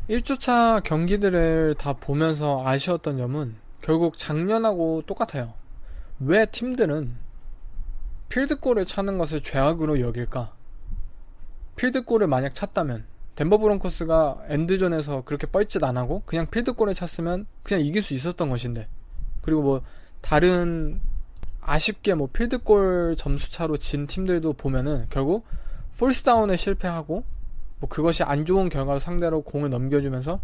1주차 경기들을 다 보면서 아쉬웠던 점은 결국 작년하고 똑같아요. 왜 팀들은 필드골을 차는 것을 죄악으로 여길까? 필드골을 만약 찼다면 덴버 브론코스가 엔드존에서 그렇게 뻘짓 안하고 그냥 필드골을 찼으면 그냥 이길 수 있었던 것인데, 그리고 뭐 다른 아쉽게 뭐 필드골 점수차로 진 팀들도 보면은 결국 폴스다운에 실패하고 뭐 그것이 안 좋은 결과로 상대로 공을 넘겨주면서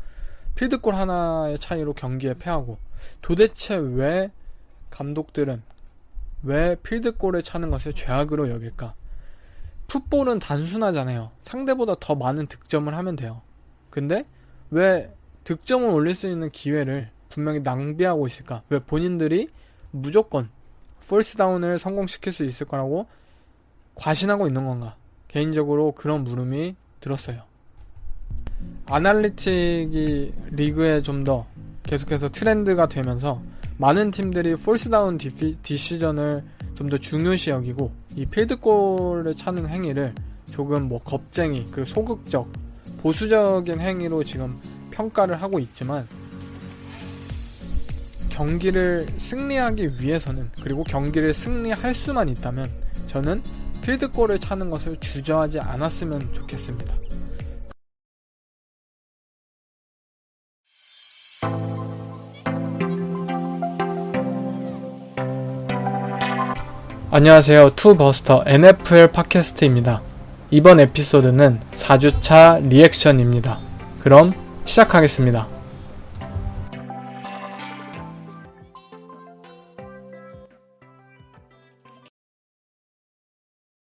필드골 하나의 차이로 경기에 패하고, 도대체 왜 감독들은 왜 필드골을 차는 것을 죄악으로 여길까? 풋볼은 단순하잖아요. 상대보다 더 많은 득점을 하면 돼요. 근데 왜 득점을 올릴 수 있는 기회를 분명히 낭비하고 있을까? 왜 본인들이 무조건 폴스다운을 성공시킬 수 있을 거라고 과신하고 있는 건가? 개인적으로 그런 물음이 들었어요. 아날리틱이 리그에 좀 더 계속해서 트렌드가 되면서 많은 팀들이 폴스다운 디시전을 좀 더 중요시 여기고 이 필드골을 차는 행위를 조금 뭐 겁쟁이, 그리고 소극적, 보수적인 행위로 지금 평가를 하고 있지만, 경기를 승리하기 위해서는, 그리고 경기를 승리할 수만 있다면 저는 필드골을 차는 것을 주저하지 않았으면 좋겠습니다. 안녕하세요. 투버스터 NFL 팟캐스트입니다. 이번 에피소드는 4주차 리액션입니다. 그럼 시작하겠습니다.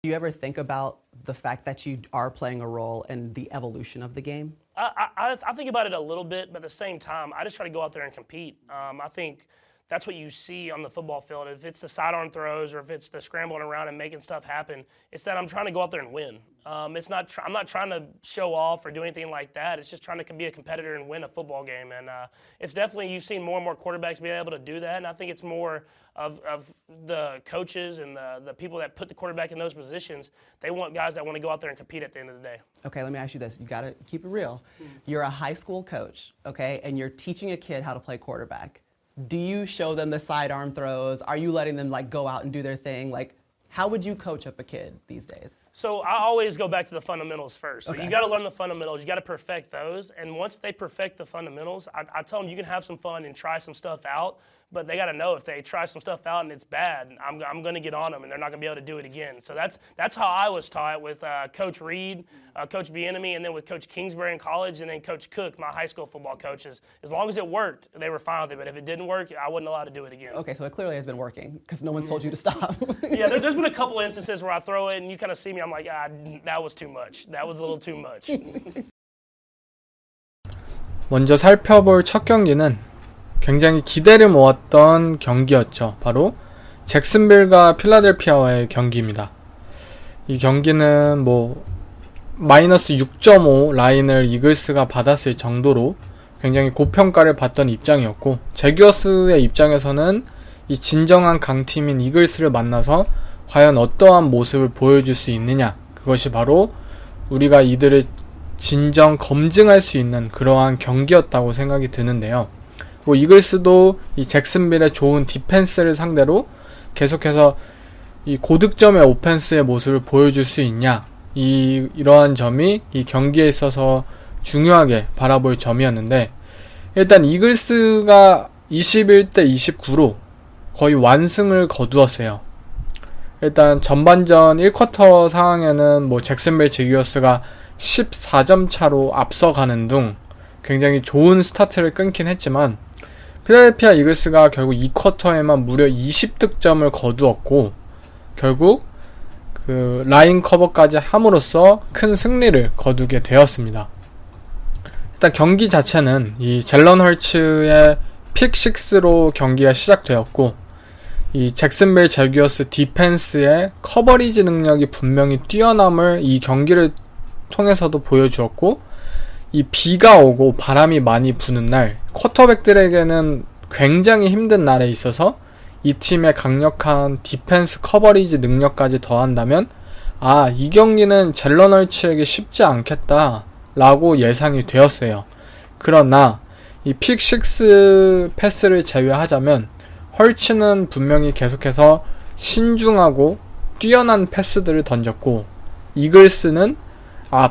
Do you ever think about the fact that you are playing a role in the evolution of the game? I think about it a little bit, but at the same time, I just try to go out there and compete. I think that's what you see on the football field. If it's the sidearm throws or if it's the scrambling around and making stuff happen, it's that I'm trying to go out there and win. It's not. I'm not trying to show off or do anything like that. It's just trying to be a competitor and win a football game. And it's definitely, you've seen more and more quarterbacks be able to do that. And I think it's more of the coaches and the people that put the quarterback in those positions. They want guys that want to go out there and compete at the end of the day. Okay, let me ask you this. You got to keep it real. You're a high school coach, okay, and you're teaching a kid how to play quarterback. Do you show them the sidearm throws? Are you letting them like go out and do their thing? Like, how would you coach up a kid these days? So I always go back to the fundamentals first. So Okay. you got to learn the fundamentals. You got to perfect those. And once they perfect the fundamentals, I tell them you can have some fun and try some stuff out. But they got to know if they try some stuff out and it's bad, I'm going to get on them and they're not going to be able to do it again. So that's how I was taught with Coach Reed, Coach Bieniemy, and then with Coach Kingsbury in college, and then Coach Cook, my high school football coaches. As long as it worked, they were fine with it. But if it didn't work, I wasn't allowed to do it again. Okay, so it clearly has been working because no one's told you to stop. Yeah, there's been a couple instances where I throw it and you kind of see me, I'm like, that was too much. That was a little too much. 먼저 살펴볼 첫 경기는 굉장히 기대를 모았던 경기였죠. 바로 잭슨빌과 필라델피아와의 경기입니다. 이 경기는 뭐 마이너스 6.5 라인을 이글스가 받았을 정도로 굉장히 고평가를 받던 입장이었고, 제규어스의 입장에서는 이 진정한 강팀인 이글스를 만나서 과연 어떠한 모습을 보여줄 수 있느냐, 그것이 바로 우리가 이들을 진정 검증할 수 있는 그러한 경기였다고 생각이 드는데요. 뭐 이글스도 이 잭슨빌의 좋은 디펜스를 상대로 계속해서 이 고득점의 오펜스의 모습을 보여줄 수 있냐, 이러한 점이 이 경기에 있어서 중요하게 바라볼 점이었는데, 일단 이글스가 21대 29로 거의 완승을 거두었어요. 일단 전반전 1쿼터 상황에는 뭐 잭슨빌 제규어스가 14점 차로 앞서가는 등 굉장히 좋은 스타트를 끊긴 했지만, 필라델피아 이글스가 결국 2쿼터에만 무려 20득점을 거두었고, 결국 그 라인 커버까지 함으로써 큰 승리를 거두게 되었습니다. 일단 경기 자체는 이 젤런 헐츠의 픽6로 경기가 시작되었고, 이 잭슨빌 제규어스 디펜스의 커버리지 능력이 분명히 뛰어남을 이 경기를 통해서도 보여주었고, 이 비가 오고 바람이 많이 부는 날, 쿼터백들에게는 굉장히 힘든 날에 있어서 이 팀의 강력한 디펜스 커버리지 능력까지 더한다면, 이 경기는 젤런 헐츠에게 쉽지 않겠다 라고 예상이 되었어요. 그러나 이 픽6 패스를 제외하자면 헐츠는 분명히 계속해서 신중하고 뛰어난 패스들을 던졌고, 이글스는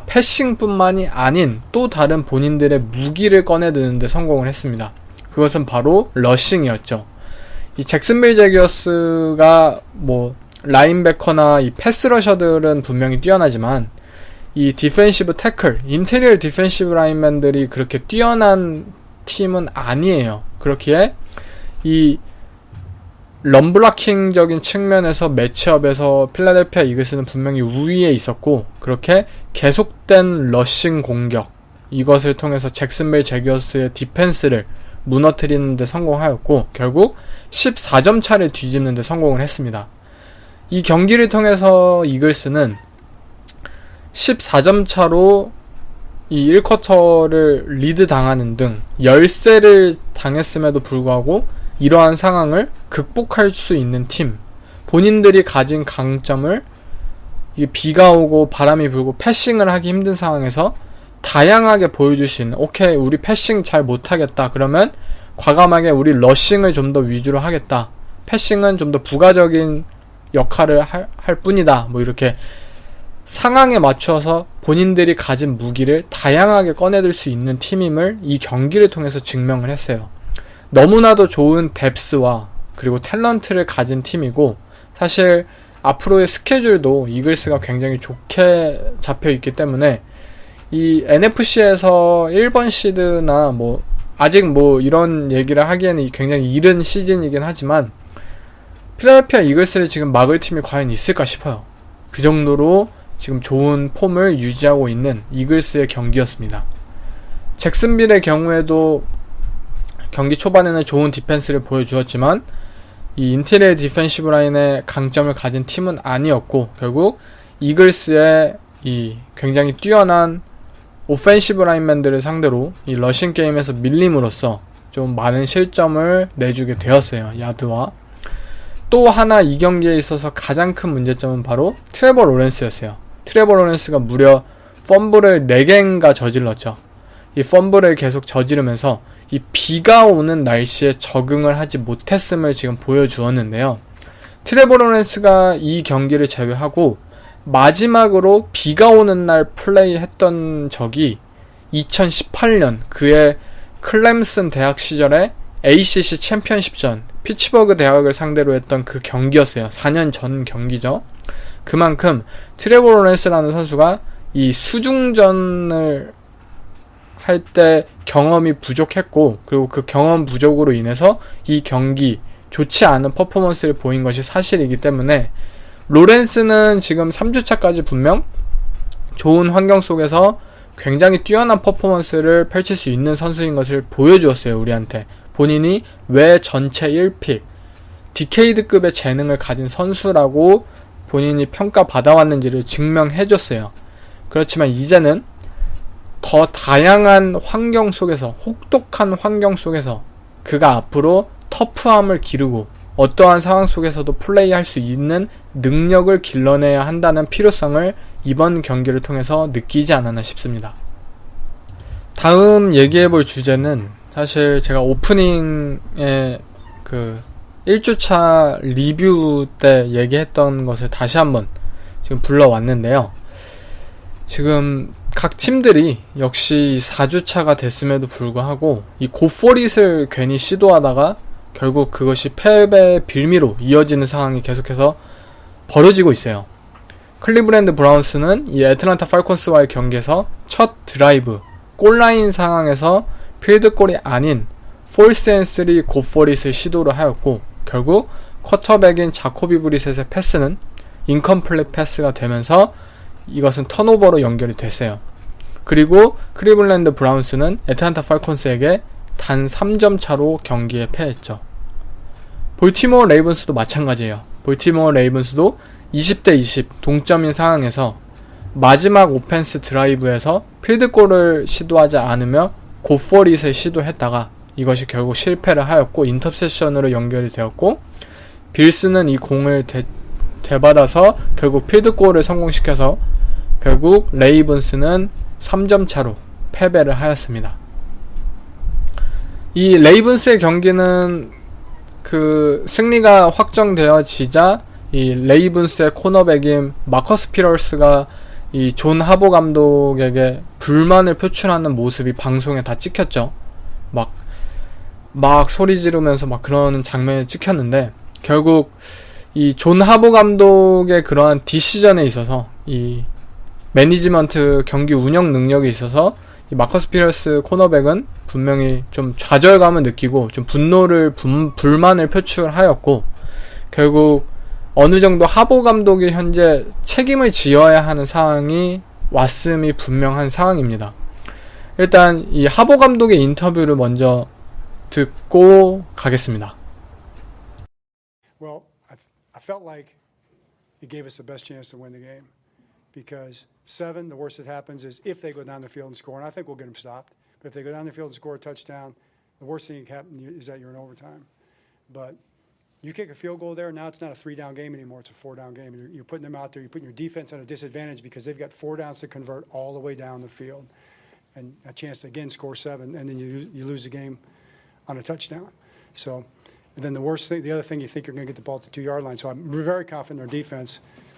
패싱뿐만이 아닌 또 다른 본인들의 무기를 꺼내드는데 성공을 했습니다. 그것은 바로 러싱이었죠. 이 잭슨빌 제기어스가 라인베커나 이 패스러셔들은 분명히 뛰어나지만 이 디펜시브 태클, 인테리어 디펜시브 라인맨들이 그렇게 뛰어난 팀은 아니에요. 그렇기에 이 럼블라킹적인 측면에서 매치업에서 필라델피아 이글스는 분명히 우위에 있었고, 그렇게 계속된 러싱 공격, 이것을 통해서 잭슨빌 제기어스의 디펜스를 무너뜨리는 데 성공하였고, 결국 14점 차를 뒤집는 데 성공을 했습니다. 이 경기를 통해서 이글스는 14점 차로 이 1쿼터를 리드 당하는 등 열세를 당했음에도 불구하고 이러한 상황을 극복할 수 있는 팀, 본인들이 가진 강점을 비가 오고 바람이 불고 패싱을 하기 힘든 상황에서 다양하게 보여줄 수 있는, 오케이 우리 패싱 잘 못하겠다 그러면 과감하게 우리 러싱을 좀 더 위주로 하겠다, 패싱은 좀 더 부가적인 역할을 할 뿐이다, 이렇게 상황에 맞춰서 본인들이 가진 무기를 다양하게 꺼내들 수 있는 팀임을 이 경기를 통해서 증명을 했어요. 너무나도 좋은 뎁스와 그리고 탤런트를 가진 팀이고, 사실 앞으로의 스케줄도 이글스가 굉장히 좋게 잡혀있기 때문에 이 NFC에서 1번 시드나 아직 이런 얘기를 하기에는 굉장히 이른 시즌이긴 하지만 필라델피아 이글스를 지금 막을 팀이 과연 있을까 싶어요. 그 정도로 지금 좋은 폼을 유지하고 있는 이글스의 경기였습니다. 잭슨빌의 경우에도 경기 초반에는 좋은 디펜스를 보여주었지만 이 인테리어 디펜시브 라인의 강점을 가진 팀은 아니었고, 결국 이글스의 이 굉장히 뛰어난 오펜시브 라인맨들을 상대로 이 러싱 게임에서 밀림으로써 좀 많은 실점을 내주게 되었어요. 야드와. 또 하나 이 경기에 있어서 가장 큰 문제점은 바로 트레버 로렌스였어요. 트레버 로렌스가 무려 펌블을 4개인가 저질렀죠. 이 펌블을 계속 저지르면서 이 비가 오는 날씨에 적응을 하지 못했음을 지금 보여주었는데요. 트레버 로렌스가 이 경기를 제외하고 마지막으로 비가 오는 날 플레이했던 적이 2018년 그의 클램슨 대학 시절에 ACC 챔피언십전 피츠버그 대학을 상대로 했던 그 경기였어요. 4년 전 경기죠. 그만큼 트레버 로렌스라는 선수가 이 수중전을 할 때 경험이 부족했고, 그리고 그 경험 부족으로 인해서 이 경기 좋지 않은 퍼포먼스를 보인 것이 사실이기 때문에 로렌스는 지금 3주차까지 분명 좋은 환경 속에서 굉장히 뛰어난 퍼포먼스를 펼칠 수 있는 선수인 것을 보여주었어요. 우리한테 본인이 왜 전체 1픽 디케이드급의 재능을 가진 선수라고 본인이 평가받아왔는지를 증명해줬어요. 그렇지만 이제는 더 다양한 환경 속에서, 혹독한 환경 속에서 그가 앞으로 터프함을 기르고 어떠한 상황 속에서도 플레이할 수 있는 능력을 길러내야 한다는 필요성을 이번 경기를 통해서 느끼지 않았나 싶습니다. 다음 얘기해볼 주제는 사실 제가 오프닝에 그 1주차 리뷰 때 얘기했던 것을 다시 한번 지금 불러왔는데요. 지금 각 팀들이 역시 4주차가 됐음에도 불구하고 이 고포릿을 괜히 시도하다가 결국 그것이 패배의 빌미로 이어지는 상황이 계속해서 벌어지고 있어요. 클리브랜드 브라운스는 이 애틀란타 팔콘스와의 경기에서 첫 드라이브 골라인 상황에서 필드골이 아닌 폴스 앤 3 고포릿을 시도를 하였고, 결국 쿼터백인 자코비 브리셋의 패스는 인컴플릿 패스가 되면서 이것은 턴오버로 연결이 됐어요. 그리고 클리블랜드 브라운스는 애틀란타 팔콘스에게 단 3점 차로 경기에 패했죠. 볼티모어 레이븐스도 마찬가지예요. 볼티모어 레이븐스도 20대 20 동점인 상황에서 마지막 오펜스 드라이브에서 필드골을 시도하지 않으며 고포릿을 시도했다가 이것이 결국 실패를 하였고 인터셉션으로 연결이 되었고, 빌스는 이 공을 되받아서 결국 필드골을 성공시켜서 결국 레이븐스는 3점 차로 패배를 하였습니다. 이 레이븐스의 경기는 그 승리가 확정되어지자 이 레이븐스의 코너백인 마커스 피러스가 이 존 하보 감독에게 불만을 표출하는 모습이 방송에 다 찍혔죠. 막 소리 지르면서 막 그런 장면이 찍혔는데, 결국 이 존 하보 감독의 그러한 디시전에 있어서, 이 매니지먼트 경기 운영 능력에 있어서 이 마커스 피러스 코너백은 분명히 좀 좌절감을 느끼고 좀 불만을 표출하였고, 결국 어느 정도 하보 감독이 현재 책임을 지어야 하는 상황이 왔음이 분명한 상황입니다. 일단 이 하보 감독의 인터뷰를 먼저 듣고 가겠습니다. Well, I felt like it gave us the best chance to win the game because 7, the worst that happens is if they go down the field and score, and I think we'll get them stopped. But if they go down the field and score a touchdown, the worst thing that can happen is that you're in overtime. But you kick a field goal there, now it's not a 3-down game anymore, it's a 4-down game. You're putting them out there, you're putting your defense at a disadvantage because they've got 4 downs to convert all the way down the field. And a chance to again score 7, and then you lose the game on a touchdown. So then the worst thing, the other thing, you think you're going to get the ball at the 2-yard line. So I'm very confident in our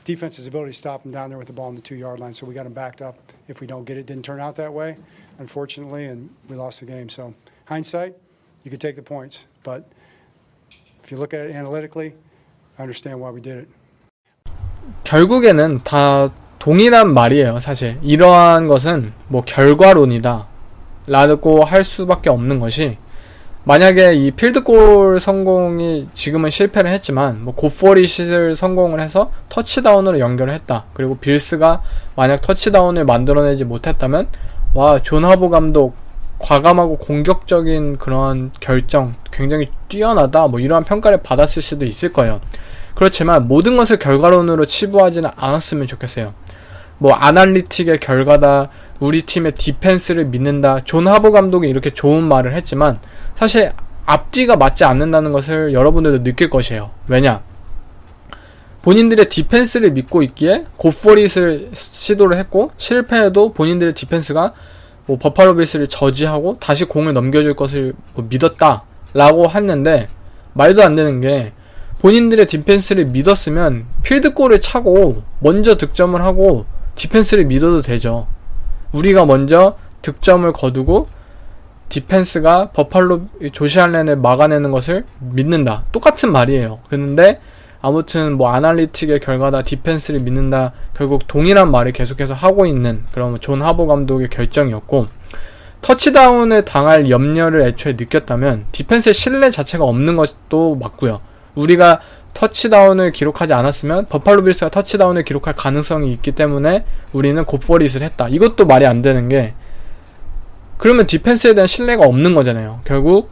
defense's ability to stop them down there with the ball on the 2-yard line. So we got them backed up if we don't get it. Didn't turn out that way, unfortunately, and we lost the game. So hindsight, you could take the points, but if you look at it analytically, I understand why we did it. 결국에는 다 동일한 말이에요. 사실 이러한 것은 뭐 결과론이다 라고 할 수밖에 없는 것이, 만약에 이 필드골 성공이 지금은 실패를 했지만 뭐 굿포릿을 성공을 해서 터치다운으로 연결을 했다, 그리고 빌스가 만약 터치다운을 만들어내지 못했다면 와, 존 하보 감독 과감하고 공격적인 그런 결정 굉장히 뛰어나다, 뭐 이러한 평가를 받았을 수도 있을 거예요. 그렇지만 모든 것을 결과론으로 치부하지는 않았으면 좋겠어요. 뭐 아날리틱의 결과다, 우리 팀의 디펜스를 믿는다, 존 하보 감독이 이렇게 좋은 말을 했지만 사실 앞뒤가 맞지 않는다는 것을 여러분들도 느낄 것이에요. 왜냐? 본인들의 디펜스를 믿고 있기에 굿포릿을 시도를 했고, 실패해도 본인들의 디펜스가 뭐 버팔로 빌스를 저지하고 다시 공을 넘겨줄 것을 뭐 믿었다 라고 했는데, 말도 안 되는 게, 본인들의 디펜스를 믿었으면 필드골을 차고 먼저 득점을 하고 디펜스를 믿어도 되죠. 우리가 먼저 득점을 거두고 디펜스가 버팔로 조시 알렌을 막아내는 것을 믿는다, 똑같은 말이에요. 그런데 아무튼 뭐 아날리틱의 결과다, 디펜스를 믿는다, 결국 동일한 말을 계속해서 하고 있는 그런 존 하보 감독의 결정이었고, 터치다운을 당할 염려를 애초에 느꼈다면 디펜스의 신뢰 자체가 없는 것도 맞고요. 우리가 터치다운을 기록하지 않았으면 버팔로 빌스가 터치다운을 기록할 가능성이 있기 때문에 우리는 굿포릿을 했다, 이것도 말이 안 되는 게, 그러면 디펜스에 대한 신뢰가 없는 거잖아요. 결국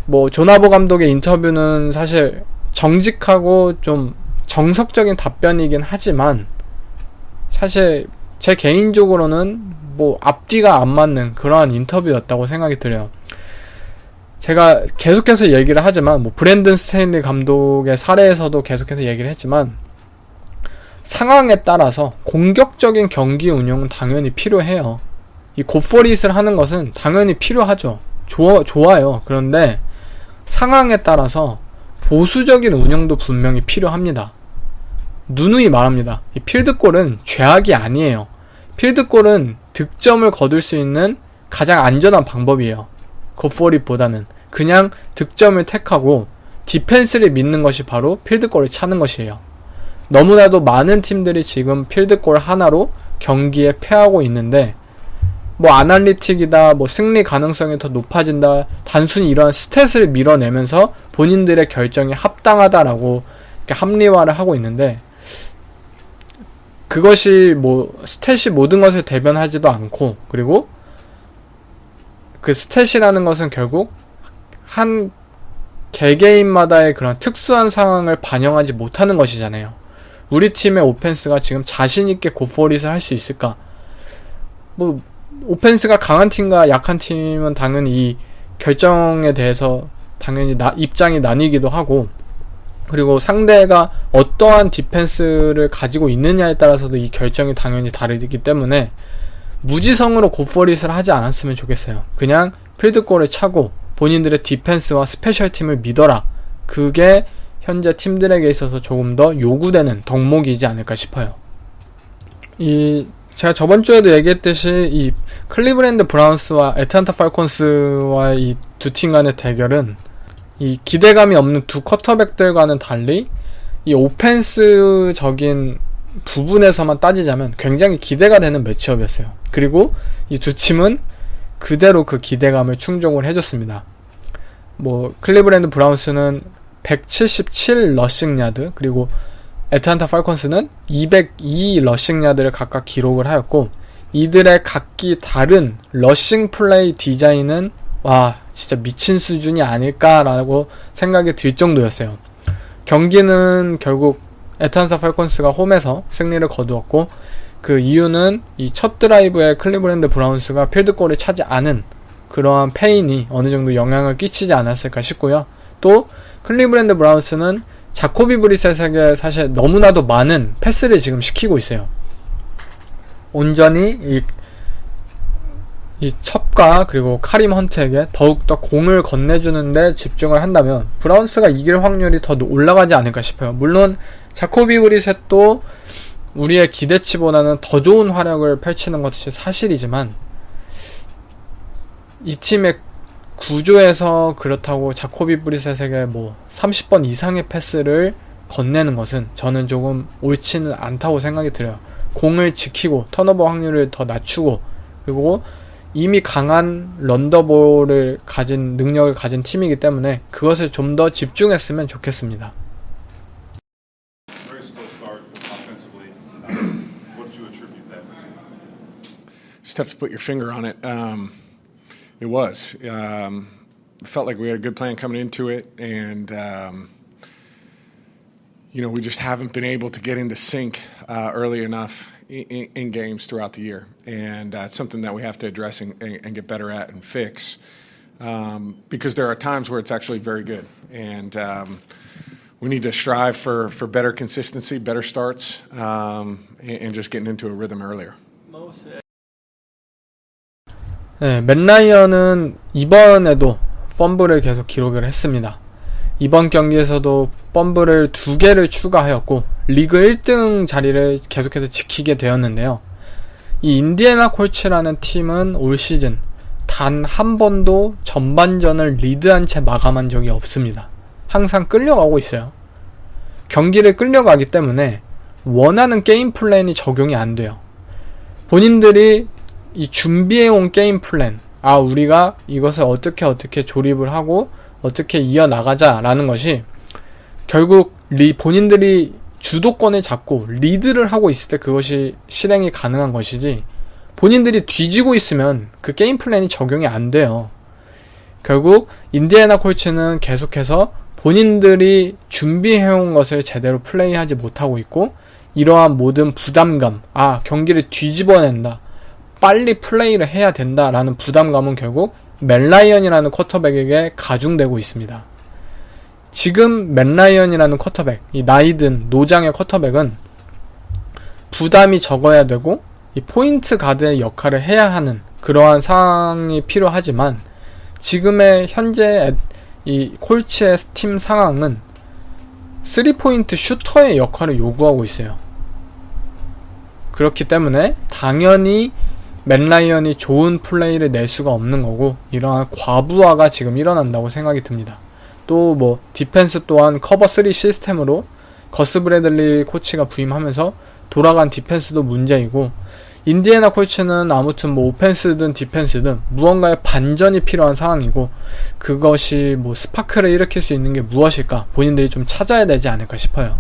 뭐 존 하보 감독의 인터뷰는 사실 정직하고 좀 정석적인 답변이긴 하지만 사실 제 개인적으로는 뭐 앞뒤가 안 맞는 그러한 인터뷰였다고 생각이 들어요. 제가 계속해서 얘기를 하지만 뭐 브랜든 스테인리 감독의 사례에서도 계속해서 얘기를 했지만, 상황에 따라서 공격적인 경기 운영은 당연히 필요해요. 이 굿포릿을 하는 것은 당연히 필요하죠. 좋아요. 그런데 상황에 따라서 보수적인 운영도 분명히 필요합니다. 누누이 말합니다. 이 필드골은 죄악이 아니에요. 필드골은 득점을 거둘 수 있는 가장 안전한 방법이에요. 굿포릿보다는 그냥 득점을 택하고 디펜스를 믿는 것이 바로 필드골을 차는 것이에요. 너무나도 많은 팀들이 지금 필드골 하나로 경기에 패하고 있는데, 뭐 아날리틱이다, 뭐 승리 가능성이 더 높아진다, 단순히 이러한 스탯을 밀어내면서 본인들의 결정이 합당하다라고 이렇게 합리화를 하고 있는데, 그것이 뭐 스탯이 모든 것을 대변하지도 않고, 그리고 그 스탯이라는 것은 결국 한 개개인마다의 그런 특수한 상황을 반영하지 못하는 것이잖아요. 우리 팀의 오펜스가 지금 자신있게 굿포릿을 할 수 있을까? 뭐 오펜스가 강한 팀과 약한 팀은 당연히 이 결정에 대해서 당연히 입장이 나뉘기도 하고, 그리고 상대가 어떠한 디펜스를 가지고 있느냐에 따라서도 이 결정이 당연히 다르기 때문에 무지성으로 굿포릿을 하지 않았으면 좋겠어요. 그냥 필드골을 차고 본인들의 디펜스와 스페셜 팀을 믿어라. 그게 현재 팀들에게 있어서 조금 더 요구되는 덕목이지 않을까 싶어요. 제가 저번 주에도 얘기했듯이 이 클리브랜드 브라운스와 애틀랜타 팔콘스와 이 두 팀 간의 대결은 이 기대감이 없는 두 쿼터백들과는 달리 이 오펜스적인 부분에서만 따지자면 굉장히 기대가 되는 매치업이었어요. 그리고 이 두 팀은 그대로 그 기대감을 충족을 해줬습니다. 뭐 클리브랜드 브라운스는 177 러싱 야드, 그리고 애틀랜타 팔콘스는 202 러싱 야드를 각각 기록을 하였고, 이들의 각기 다른 러싱 플레이 디자인은 와 진짜 미친 수준이 아닐까라고 생각이 들 정도였어요. 경기는 결국 애틀랜타 팔콘스가 홈에서 승리를 거두었고, 그 이유는 이 첫 드라이브에 클리브랜드 브라운스가 필드골을 차지 않은 그러한 페인이 어느 정도 영향을 끼치지 않았을까 싶고요. 또 클리브랜드 브라운스는 자코비 브리셋에게 사실 너무나도 많은 패스를 지금 시키고 있어요. 온전히 이 첩과 그리고 카림 헌트에게 더욱더 공을 건네주는데 집중을 한다면 브라운스가 이길 확률이 더 올라가지 않을까 싶어요. 물론 자코비 브리셋도 우리의 기대치보다는 더 좋은 활약을 펼치는 것이 사실이지만, 이 팀의 구조에서 그렇다고 자코비 브리셋에게 뭐 30번 이상의 패스를 건네는 것은 저는 조금 옳지는 않다고 생각이 들어요. 공을 지키고 턴오버 확률을 더 낮추고, 그리고 이미 강한 런더볼을 가진 능력을 가진 팀이기 때문에 그것을 좀 더 집중했으면 좋겠습니다. Very slow start offensively. What did you attribute that to? It's tough to put your finger on it. It was. Felt like we had a good plan coming into it, and we just haven't been able to get into sync early enough in games throughout the year, and it's something that we have to address and get better at and fix. Because there are times where it's actually very good, and we need to strive for better consistency, better starts, and just getting into a rhythm earlier. 네, 맷 라이언은 이번에도 펌블을 계속 기록을 했습니다. 이번 경기에서도 펌블을 2개를 추가하였고 리그 1등 자리를 계속해서 지키게 되었는데요. 이 인디애나 콜츠라는 팀은 올 시즌 단 한 번도 전반전을 리드한 채 마감한 적이 없습니다. 항상 끌려가고 있어요. 경기를 끌려가기 때문에 원하는 게임 플랜이 적용이 안 돼요. 본인들이 이 준비해온 게임 플랜, 우리가 이것을 어떻게 조립을 하고 어떻게 이어나가자 라는 것이 결국 본인들이 주도권을 잡고 리드를 하고 있을 때 그것이 실행이 가능한 것이지, 본인들이 뒤지고 있으면 그 게임 플랜이 적용이 안 돼요. 결국 인디애나 콜츠는 계속해서 본인들이 준비해온 것을 제대로 플레이하지 못하고 있고, 이러한 모든 부담감, 경기를 뒤집어낸다, 빨리 플레이를 해야 된다라는 부담감은 결국 맷 라이언이라는 쿼터백에게 가중되고 있습니다. 지금 맷 라이언이라는 쿼터백, 이 나이든 노장의 쿼터백은 부담이 적어야 되고 이 포인트 가드의 역할을 해야 하는 그러한 상황이 필요하지만, 지금의 현재 이 콜츠의 팀 상황은 3포인트 슈터의 역할을 요구하고 있어요. 그렇기 때문에 당연히 맷 라이언이 좋은 플레이를 낼 수가 없는 거고, 이러한 과부하가 지금 일어난다고 생각이 듭니다. 또 디펜스 또한 커버 3 시스템으로 거스 브래들리 코치가 부임하면서 돌아간 디펜스도 문제이고, 인디애나 콜츠는 아무튼 오펜스든 디펜스든 무언가의 반전이 필요한 상황이고, 그것이 스파크를 일으킬 수 있는 게 무엇일까 본인들이 좀 찾아야 되지 않을까 싶어요.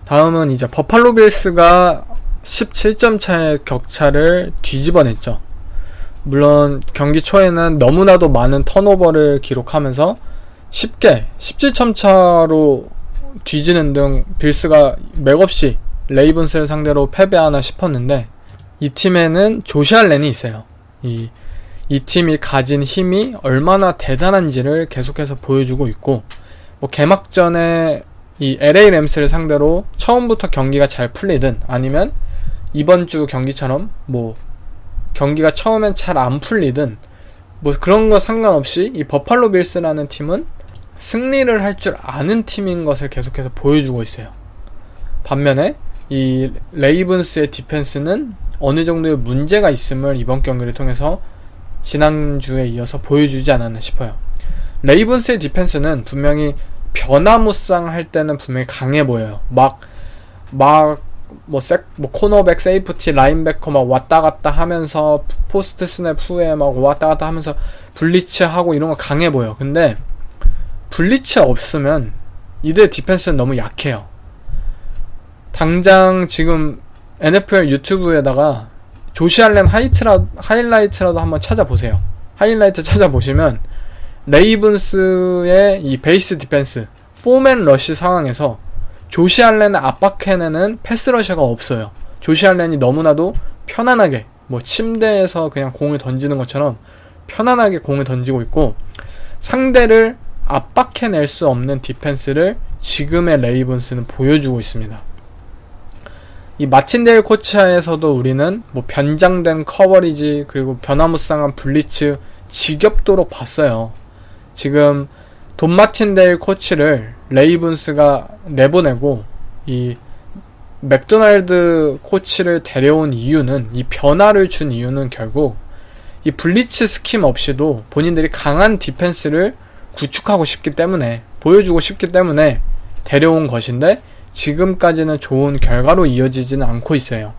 다음은 이제 버팔로 빌스가 17점 차의 격차를 뒤집어냈죠. 물론 경기 초에는 너무나도 많은 턴오버를 기록하면서 쉽게 17점 차로 뒤지는 등 빌스가 맥없이 레이븐스를 상대로 패배하나 싶었는데, 이 팀에는 조시 알렌이 있어요. 이 팀이 가진 힘이 얼마나 대단한지를 계속해서 보여주고 있고, 개막전에 이 LA 램스를 상대로 처음부터 경기가 잘 풀리든, 아니면 이번 주 경기처럼 경기가 처음엔 잘 안 풀리든 뭐 그런 거 상관없이 이 버팔로 빌스라는 팀은 승리를 할 줄 아는 팀인 것을 계속해서 보여주고 있어요. 반면에 이 레이븐스의 디펜스는 어느 정도의 문제가 있음을 이번 경기를 통해서 지난주에 이어서 보여주지 않았나 싶어요. 레이븐스의 디펜스는 분명히 변화무쌍 할 때는 분명히 강해 보여요. 코너백, 세이프티, 라인베커 막 왔다 갔다 하면서 포스트 스냅 후에 막 왔다 갔다 하면서 블리츠 하고 이런 거 강해 보여. 근데 블리츠 없으면 이들 디펜스는 너무 약해요. 당장 지금 NFL 유튜브에다가 조시 알렌 하이라이트라도 한번 찾아보세요. 하이라이트 찾아보시면 레이븐스의 이 베이스 디펜스 4맨 러쉬 상황에서 조시 알렌을 압박해내는 패스 러셔가 없어요. 조시 알렌이 너무나도 편안하게 뭐 침대에서 그냥 공을 던지는 것처럼 편안하게 공을 던지고 있고, 상대를 압박해낼 수 없는 디펜스를 지금의 레이븐스는 보여주고 있습니다. 이 마틴데일 코치하에서도 우리는 뭐 변장된 커버리지 그리고 변화무쌍한 블리츠 지겹도록 봤어요. 지금 돈 마틴데일 코치를 레이븐스가 내보내고 이 맥도날드 코치를 데려온 이유는, 이 변화를 준 이유는 결국 이 블리츠 스킴 없이도 본인들이 강한 디펜스를 구축하고 싶기 때문에, 보여주고 싶기 때문에 데려온 것인데 지금까지는 좋은 결과로 이어지지는 않고 있어요.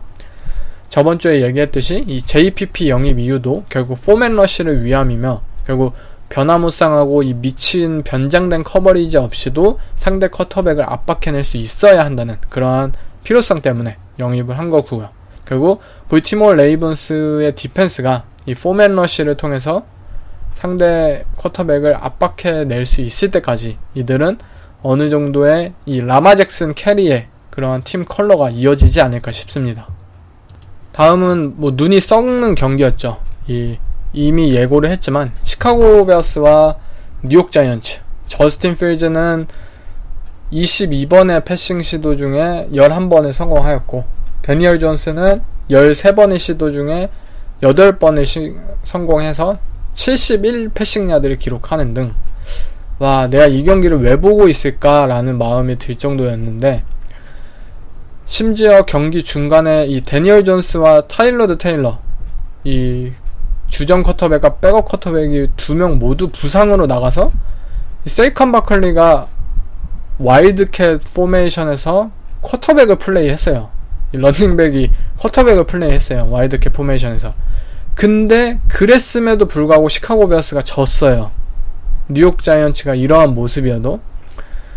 저번 주에 얘기했듯이 이 JPP 영입 이유도 결국 포맨 러쉬를 위함이며, 결국 변화무쌍하고 이 미친 변장된 커버리지 없이도 상대 쿼터백을 압박해낼 수 있어야 한다는 그러한 필요성 때문에 영입을 한 거고요. 결국 볼티모어 레이븐스의 디펜스가 이 포맨 러쉬를 통해서 상대 쿼터백을 압박해낼 수 있을 때까지 이들은 어느 정도의 이 라마 잭슨 캐리의 그러한 팀 컬러가 이어지지 않을까 싶습니다. 다음은 뭐 눈이 썩는 경기였죠. 이미 예고를 했지만 시카고 베어스와 뉴욕 자이언츠. 저스틴 필즈는 22번의 패싱 시도 중에 11번을 성공하였고, 데니얼 존스는 13번의 시도 중에 8번을 성공해서 71 패싱 야드를 기록하는 등, 와, 내가 이 경기를 왜 보고 있을까라는 마음이 들 정도였는데, 심지어 경기 중간에 이 데니얼 존스와 타일러드 테일러, 이 주전 쿼터백과 백업 쿼터백이 2명 모두 부상으로 나가서 세이컨 바클리가 와일드캣 포메이션에서 쿼터백을 플레이했어요. 이 러닝백이 쿼터백을 플레이했어요. 와일드캣 포메이션에서. 근데 그랬음에도 불구하고 시카고 베어스가 졌어요. 뉴욕 자이언츠가 이러한 모습이어도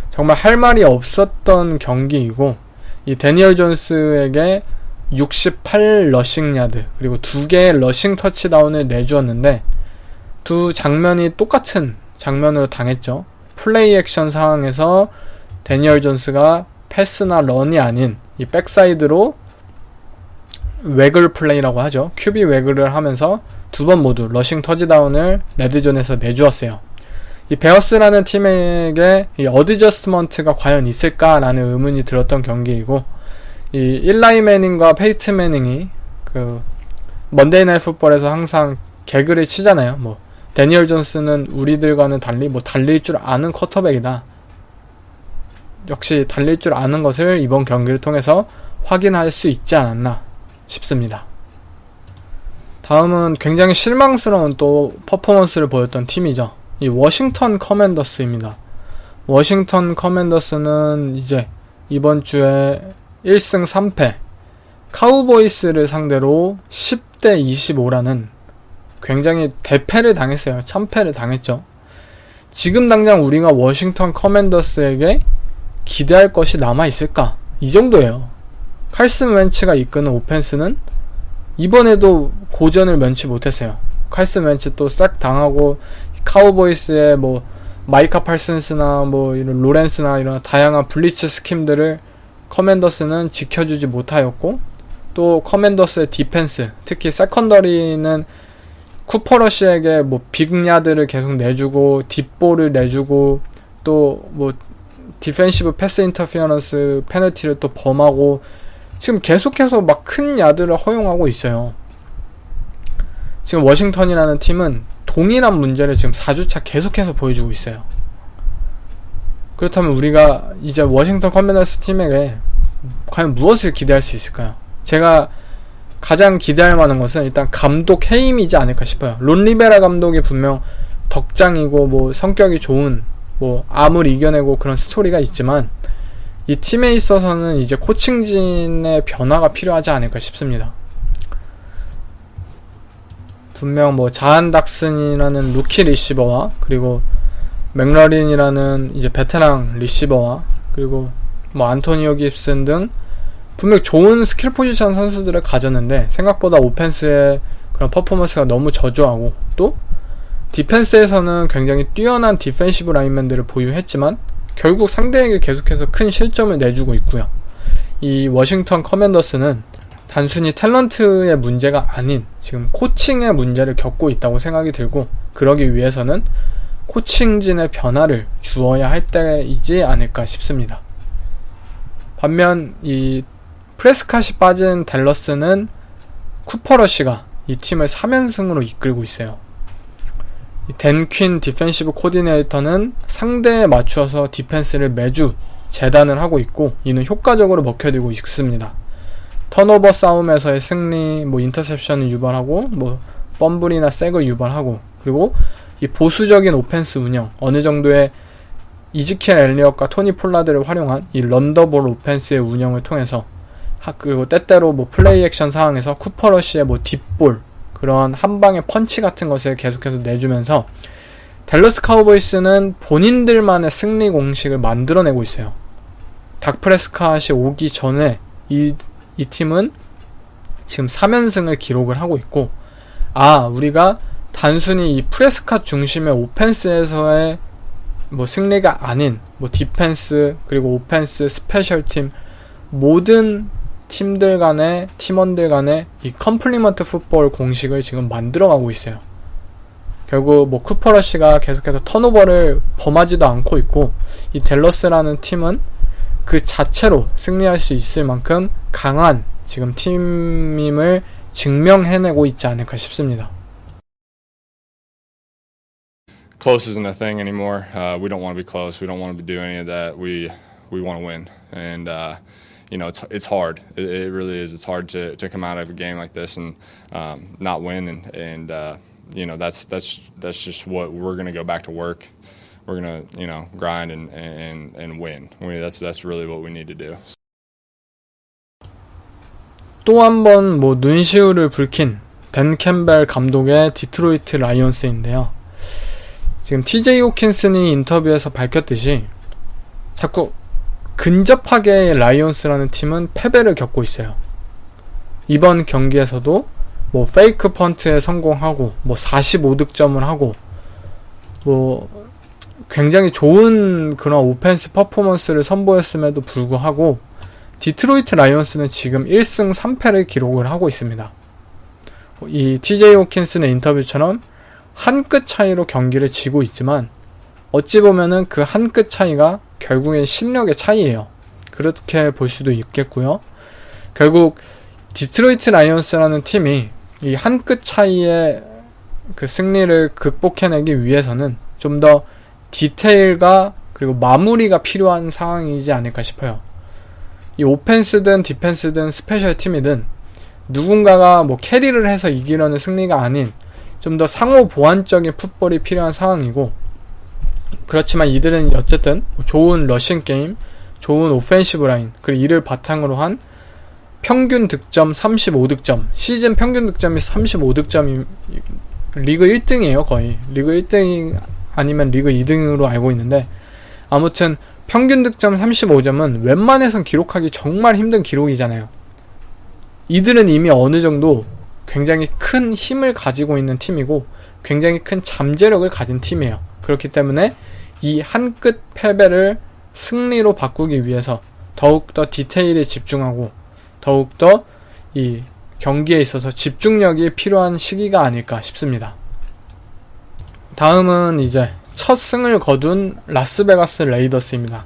정말 할 말이 없었던 경기이고, 이 데니얼 존스에게 68 러싱 야드 그리고 2개의 러싱 터치다운을 내주었는데, 두 장면이 똑같은 장면으로 당했죠. 플레이 액션 상황에서 데니얼 존스가 패스나 런이 아닌 이 백사이드로 웨글 플레이라고 하죠. QB 웨글을 하면서 2번 모두 러싱 터치다운을 레드존에서 내주었어요. 이 베어스라는 팀에게 이 어드저스트먼트가 과연 있을까라는 의문이 들었던 경기이고, 이 일라이 매닝과 페이트 매닝이 그 먼데이 나잇 풋볼에서 항상 개그를 치잖아요. 뭐 데니얼 존스는 우리들과는 달리 뭐 달릴 줄 아는 쿼터백이다. 역시 달릴 줄 아는 것을 이번 경기를 통해서 확인할 수 있지 않았나 싶습니다. 다음은 굉장히 실망스러운 또 퍼포먼스를 보였던 팀이죠. 이 워싱턴 커맨더스입니다. 워싱턴 커맨더스는 이제 이번 주에 1승 3패 카우보이스를 상대로 10대 25라는 굉장히 대패를 당했어요. 참패를 당했죠. 지금 당장 우리가 워싱턴 커맨더스에게 기대할 것이 남아있을까? 이 정도예요. 칼슨 웬츠가 이끄는 오펜스는 이번에도 고전을 면치 못했어요. 칼슨 웬츠 또 싹 당하고, 카우보이스의 뭐 마이카 팔슨스나 뭐 이런 로렌스나 이런 다양한 블리츠 스킴들을 커맨더스는 지켜주지 못하였고, 또 커맨더스의 디펜스, 특히 세컨더리는 쿠퍼러시에게 뭐 빅야드를 계속 내주고 딥볼을 내주고, 또 뭐 디펜시브 패스 인터피어런스 페널티를 또 범하고, 지금 계속해서 막 큰 야드를 허용하고 있어요. 지금 워싱턴이라는 팀은 동일한 문제를 지금 4주차 계속해서 보여주고 있어요. 그렇다면 우리가 이제 워싱턴 커맨더스 팀에게 과연 무엇을 기대할 수 있을까요? 제가 가장 기대할 만한 것은 일단 감독 해임이지 않을까 싶어요. 론 리베라 감독이 분명 덕장이고 뭐 성격이 좋은 뭐 암을 이겨내고 그런 스토리가 있지만 이 팀에 있어서는 이제 코칭진의 변화가 필요하지 않을까 싶습니다. 분명 뭐 자한 닥슨이라는 루키 리시버와 그리고 맥러린이라는 이제 베테랑 리시버와 그리고 뭐 안토니오 깁슨 등 분명 좋은 스킬 포지션 선수들을 가졌는데 생각보다 오펜스의 그런 퍼포먼스가 너무 저조하고 또 디펜스에서는 굉장히 뛰어난 디펜시브 라인맨들을 보유했지만 결국 상대에게 계속해서 큰 실점을 내주고 있고요. 이 워싱턴 커맨더스는 단순히 탤런트의 문제가 아닌 지금 코칭의 문제를 겪고 있다고 생각이 들고 그러기 위해서는 코칭진의 변화를 주어야 할 때이지 않을까 싶습니다. 반면 이 프레스캇이 빠진 댈러스는 쿠퍼러쉬가 이 팀을 3연승으로 이끌고 있어요. 댄 퀸 디펜시브 코디네이터는 상대에 맞추어서 디펜스를 매주 재단을 하고 있고 이는 효과적으로 먹혀들고 있습니다. 턴오버 싸움에서의 승리, 뭐 인터셉션을 유발하고 뭐 펌블이나 색을 유발하고 그리고 이 보수적인 오펜스 운영, 어느 정도의 이즈키엘 엘리엇과 토니 폴라드를 활용한 이 런더볼 오펜스의 운영을 통해서 그리고 때때로 뭐 플레이 액션 상황에서 쿠퍼러쉬의 뭐 딥볼 그런 한방의 펀치 같은 것을 계속해서 내주면서 댈러스 카우보이스는 본인들만의 승리 공식을 만들어내고 있어요. 닥 프레스캇이 오기 전에 이 팀은 지금 3연승을 기록을 하고 있고 우리가 단순히 이 프레스캇 중심의 오펜스에서의 뭐 승리가 아닌 뭐 디펜스 그리고 오펜스 스페셜팀 모든 팀들 간의 팀원들 간의 이 컴플리먼트 풋볼 공식을 지금 만들어가고 있어요. 결국 뭐 쿠퍼러쉬가 계속해서 턴오버를 범하지도 않고 있고 이 댈러스라는 팀은 그 자체로 승리할 수 있을 만큼 강한 지금 팀임을 증명해내고 있지 않을까 싶습니다. Close isn't a thing anymore. We don't want to be close. We don't want to do any of that. We want to win, and you know it's hard. It really is. It's hard to come out of a game like this and not win, and you know that's just what we're gonna go back to work. We're gonna grind and win. That's really what we need to do. 또 한 번 뭐 눈시울을 붉힌 댄 캠벨 감독의 디트로이트 라이온스인데요. 지금 TJ 호킨슨이 인터뷰에서 밝혔듯이 자꾸 근접하게 라이온스라는 팀은 패배를 겪고 있어요. 이번 경기에서도 뭐 페이크 펀트에 성공하고 뭐 45득점을 하고 뭐 굉장히 좋은 그런 오펜스 퍼포먼스를 선보였음에도 불구하고 디트로이트 라이온스는 지금 1승 3패를 기록을 하고 있습니다. 이 TJ 호킨슨의 인터뷰처럼 한 끗 차이로 경기를 지고 있지만 어찌 보면은 그 한 끗 차이가 결국엔 실력의 차이예요. 그렇게 볼 수도 있겠고요. 결국 디트로이트 라이온스라는 팀이 이 한 끗 차이의 그 승리를 극복해내기 위해서는 좀 더 디테일과 그리고 마무리가 필요한 상황이지 않을까 싶어요. 이 오펜스든 디펜스든 스페셜 팀이든 누군가가 뭐 캐리를 해서 이기려는 승리가 아닌 좀 더 상호 보완적인 풋볼이 필요한 상황이고 그렇지만 이들은 어쨌든 좋은 러싱 게임, 좋은 오펜시브 라인 그리고 이를 바탕으로 한 평균 득점 35득점 시즌 평균 득점이 35득점이 리그 1등이에요. 거의 리그 1등 아니면 리그 2등으로 알고 있는데 아무튼 평균 득점 35점은 웬만해선 기록하기 정말 힘든 기록이잖아요. 이들은 이미 어느 정도 굉장히 큰 힘을 가지고 있는 팀이고 굉장히 큰 잠재력을 가진 팀이에요. 그렇기 때문에 이 한 끗 패배를 승리로 바꾸기 위해서 더욱더 디테일에 집중하고 더욱더 이 경기에 있어서 집중력이 필요한 시기가 아닐까 싶습니다. 다음은 이제 첫 승을 거둔 라스베가스 레이더스입니다.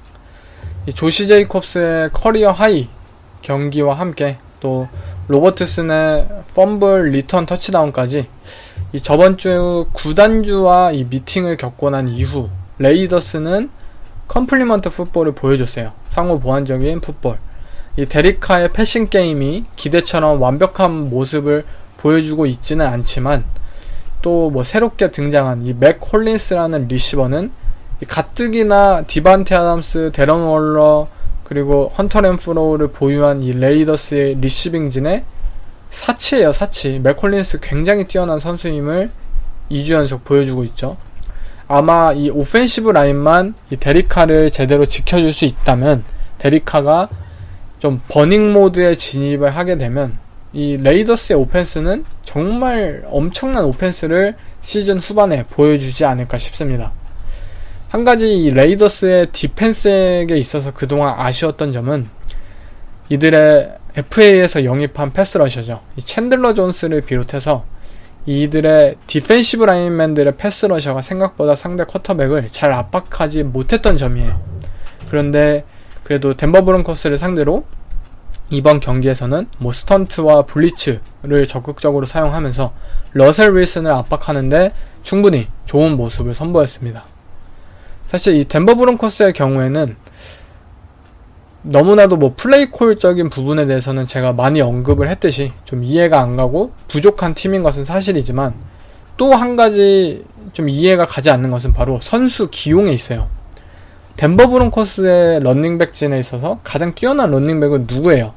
이 조시 제이콥스의 커리어 하이 경기와 함께 또 로버트슨의 펌블 리턴 터치다운까지 이 저번 주 구단주와 이 미팅을 겪고 난 이후 레이더스는 컴플리먼트 풋볼을 보여줬어요. 상호 보완적인 풋볼. 이 데리카의 패싱 게임이 기대처럼 완벽한 모습을 보여주고 있지는 않지만 또 뭐 새롭게 등장한 이 맥 콜린스라는 리시버는 이 가뜩이나 디반테 아담스, 데런 월러 그리고 헌터 렌프로우를 보유한 이 레이더스의 리시빙진의 사치예요, 사치. 맥 콜린스 굉장히 뛰어난 선수임을 2주 연속 보여주고 있죠. 아마 이 오펜시브 라인만 이 데리카를 제대로 지켜줄 수 있다면, 데리카가 좀 버닝 모드에 진입을 하게 되면 이 레이더스의 오펜스는 정말 엄청난 오펜스를 시즌 후반에 보여주지 않을까 싶습니다. 한 가지 이 레이더스의 디펜스에 있어서 그동안 아쉬웠던 점은 이들의 FA에서 영입한 패스러셔죠. 이 챈들러 존스를 비롯해서 이들의 디펜시브 라인맨들의 패스러셔가 생각보다 상대 쿼터백을 잘 압박하지 못했던 점이에요. 그런데 그래도 덴버 브론코스를 상대로 이번 경기에서는 뭐 스턴트와 블리츠를 적극적으로 사용하면서 러셀 윌슨을 압박하는데 충분히 좋은 모습을 선보였습니다. 사실 이 덴버 브론코스의 경우에는 너무나도 뭐 플레이콜적인 부분에 대해서는 제가 많이 언급을 했듯이 좀 이해가 안 가고 부족한 팀인 것은 사실이지만, 또 한 가지 좀 이해가 가지 않는 것은 바로 선수 기용에 있어요. 덴버 브론코스의 런닝백진에 있어서 가장 뛰어난 런닝백은 누구예요?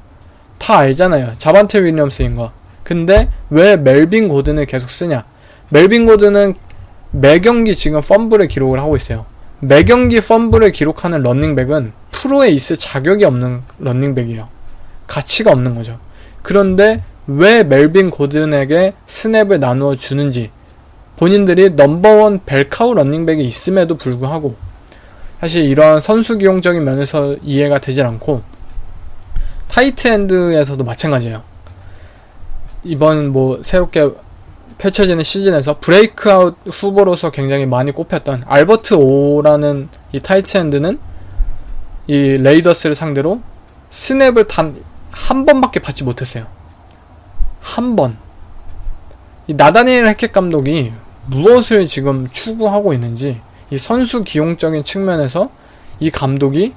다 알잖아요. 자반테 윌리엄스인 거. 근데 왜 멜빈 고든을 계속 쓰냐? 멜빈 고든은 매경기 지금 펌블을 기록을 하고 있어요. 매경기 펌블을 기록하는 런닝백은 프로에 있을 자격이 없는 런닝백이에요. 가치가 없는 거죠. 그런데 왜 멜빈 고든에게 스냅을 나누어 주는지, 본인들이 넘버원 벨카우 런닝백이 있음에도 불구하고 사실 이러한 선수 기용적인 면에서 이해가 되질 않고, 타이트 엔드에서도 마찬가지예요. 이번 뭐 새롭게 펼쳐지는 시즌에서 브레이크아웃 후보로서 굉장히 많이 꼽혔던 알버트 오라는 이 타이트 엔드는 이 레이더스를 상대로 스냅을 단 한 번밖에 받지 못했어요. 한 번. 이 나다니엘 해켓 감독이 무엇을 지금 추구하고 있는지, 이 선수 기용적인 측면에서 이 감독이